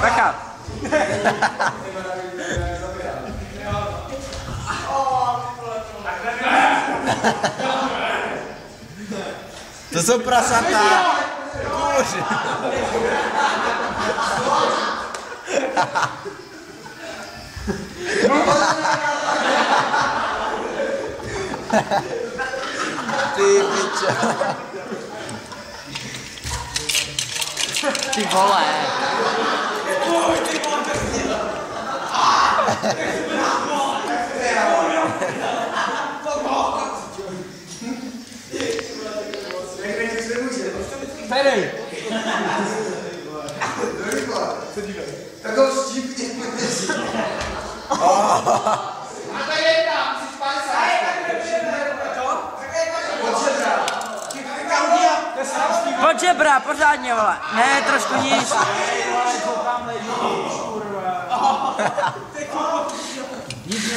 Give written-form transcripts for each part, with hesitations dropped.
Backup. To jsou prasata. Kůři. Ty pičo. Ty vole. Ferej! Tak ho štípně podnesí. A to je tam, musíš 50. Pojď žebra, pořádně vole. Ne, trošku níž.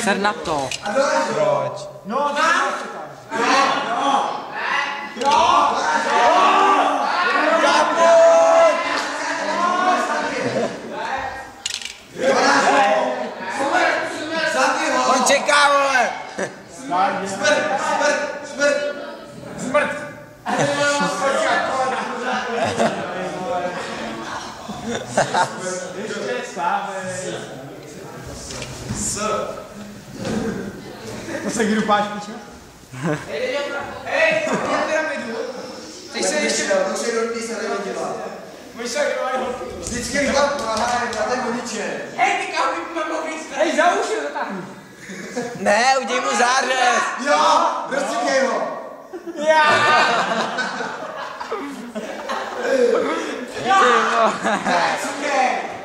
Ser na to. Proč? No, On čeká, vole. Smrt! Ještě stávej. To se kdy dupáš, pičo? Hej, já pyramidu. Teď se ještě... Už je rodný se nevěděla. Můj šak, Vždycky chlap hraje na ten vodiče. hej, ty kámy, mám víc. Hej, za uši ho zatáhnu. Ne, uděj mu zářez. Jo, rozcikej ho. Já! Ty vole. Cukej.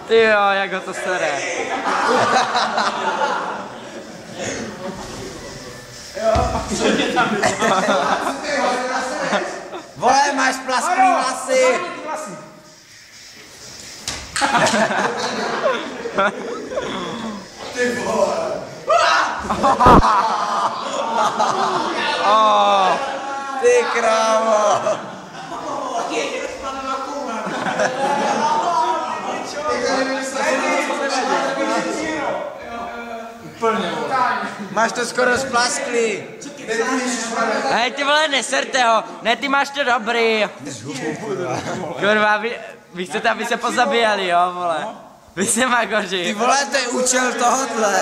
Ty jo, jak ho to sere. Vole, máš plasklý vlasy. Ty vole. Ty krávo. Máš to skoro splasklý. Hej, ty vole, neserte ho. Ne, ty máš to dobrý. Kurva, vy chcete, aby se pozabíjeli, jo, vole. Vy se magoři. Ty vole, to je účel tohohle.